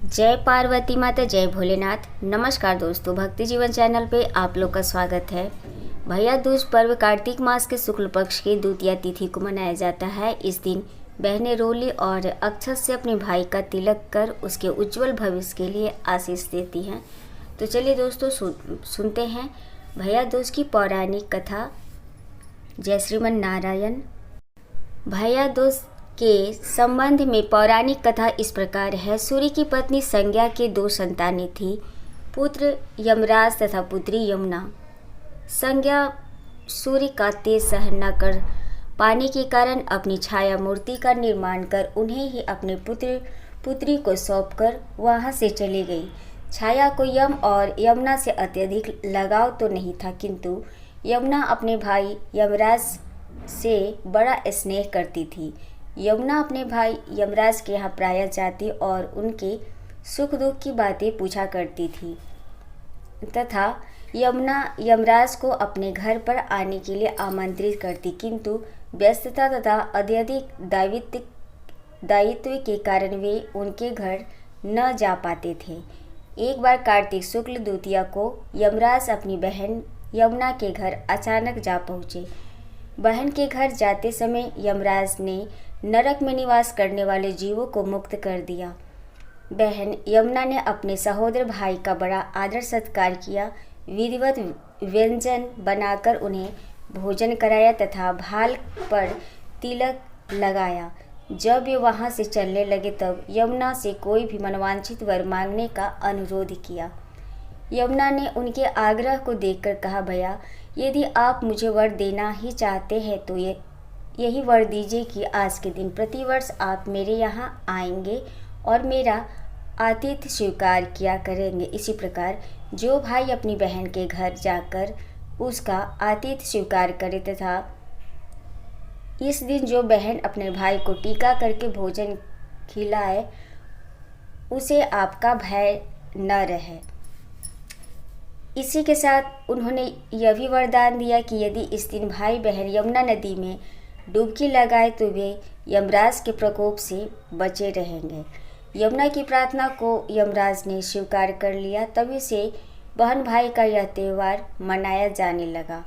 जय पार्वती माता, जय भोलेनाथ। नमस्कार दोस्तों, भक्ति जीवन चैनल पे आप लोग का स्वागत है। भैया दूज पर्व कार्तिक मास के शुक्ल पक्ष की द्वितीया तिथि को मनाया जाता है। इस दिन बहनें रोली और अक्षत से अपने भाई का तिलक कर उसके उज्जवल भविष्य के लिए आशीष देती हैं। तो चलिए दोस्तों सुनते हैं भैया दूज की पौराणिक कथा। जय श्रीमन नारायण। भैया दूज के संबंध में पौराणिक कथा इस प्रकार है। सूर्य की पत्नी संज्ञा के 2 संतानें थी, पुत्र यमराज तथा पुत्री यमुना। संज्ञा सूर्य का तेज सहन न कर पाने के कारण अपनी छाया मूर्ति का निर्माण कर उन्हें ही अपने पुत्री को सौंपकर वहां से चली गई। छाया को यम और यमुना से अत्यधिक लगाव तो नहीं था, किंतु यमुना अपने भाई यमराज से बड़ा स्नेह करती थी। यमुना अपने भाई यमराज के यहाँ प्रायः जाती और उनके सुख दुख की बातें पूछा करती थी तथा यमुना यमराज को अपने घर पर आने के लिए आमंत्रित करती, किंतु व्यस्तता तथा अत्यधिक दायित्व के कारण वे उनके घर न जा पाते थे। एक बार कार्तिक शुक्ल द्वितीया को यमराज अपनी बहन यमुना के घर अचानक जा पहुँचे। बहन के घर जाते समय यमराज ने नरक में निवास करने वाले जीवों को मुक्त कर दिया। बहन यमुना ने अपने सहोदर भाई का बड़ा आदर सत्कार किया, विधिवत व्यंजन बनाकर उन्हें भोजन कराया तथा भाल पर तिलक लगाया। जब वे वहां से चलने लगे तब यमुना से कोई भी मनवांछित वर मांगने का अनुरोध किया। यमुना ने उनके आग्रह को देखकर कहा, भैया यदि आप मुझे वर देना ही चाहते हैं तो यही वर दीजिए कि आज के दिन प्रतिवर्ष आप मेरे यहाँ आएंगे और मेरा आतिथ्य स्वीकार किया करेंगे। इसी प्रकार जो भाई अपनी बहन के घर जाकर उसका आतिथ्य स्वीकार करे तथा इस दिन जो बहन अपने भाई को टीका करके भोजन खिलाए उसे आपका भय न रहे। इसी के साथ उन्होंने यह भी वरदान दिया कि यदि इस दिन भाई बहन यमुना नदी में डुबकी लगाए तो वे यमराज के प्रकोप से बचे रहेंगे। यमुना की प्रार्थना को यमराज ने स्वीकार कर लिया। तभी से बहन भाई का यह त्यौहार मनाया जाने लगा।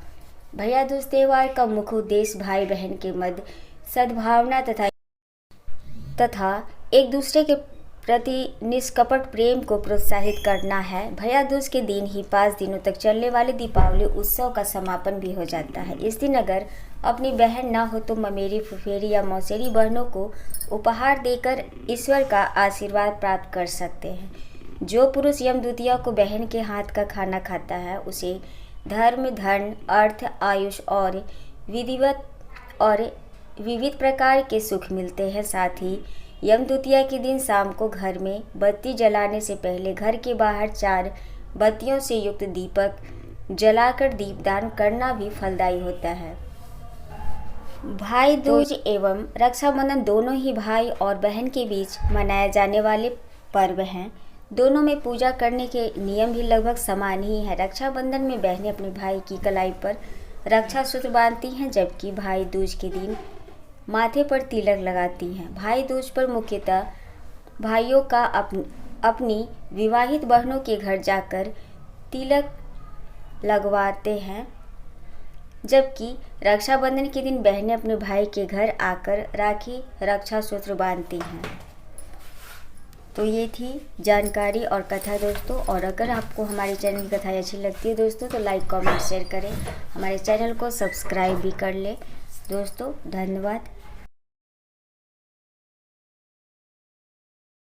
भैया दूज त्यौहार का मुख्य उद्देश्य भाई बहन के मध्य सद्भावना तथा एक दूसरे के प्रति निष्कपट प्रेम को प्रोत्साहित करना है। भैया दूज के दिन ही 5 दिनों तक चलने वाले दीपावली उत्सव का समापन भी हो जाता है। इस दिन अगर अपनी बहन ना हो तो ममेरी, फुफेरी या मौसेरी बहनों को उपहार देकर ईश्वर का आशीर्वाद प्राप्त कर सकते हैं। जो पुरुष यम द्वितीया को बहन के हाथ का खाना खाता है उसे धर्म, धन, अर्थ, आयुष और विविध प्रकार के सुख मिलते हैं। साथ ही यम द्वितीया के दिन शाम को घर में बत्ती जलाने से पहले घर के बाहर 4 बत्तियों से युक्त दीपक जलाकर दीपदान करना भी फलदायी होता है। भाई दूज एवं रक्षाबंधन दोनों ही भाई और बहन के बीच मनाए जाने वाले पर्व हैं। दोनों में पूजा करने के नियम भी लगभग समान ही हैं। रक्षाबंधन में बहनें अपने भाई की कलाई पर रक्षा सूत्र बांधती हैं, जबकि भाई दूज के दिन माथे पर तिलक लगाती हैं। भाई दूज पर मुख्यतः भाइयों का अपनी विवाहित बहनों के घर जाकर तिलक लगवाते हैं, जबकि रक्षाबंधन के दिन बहनें अपने भाई के घर आकर राखी रक्षा सूत्र बांधती हैं। तो ये थी जानकारी और कथा दोस्तों। और अगर आपको हमारे चैनल की कथाएं अच्छी लगती है दोस्तों तो लाइक, कमेंट, शेयर करें। हमारे चैनल को सब्सक्राइब भी कर लें दोस्तों। धन्यवाद।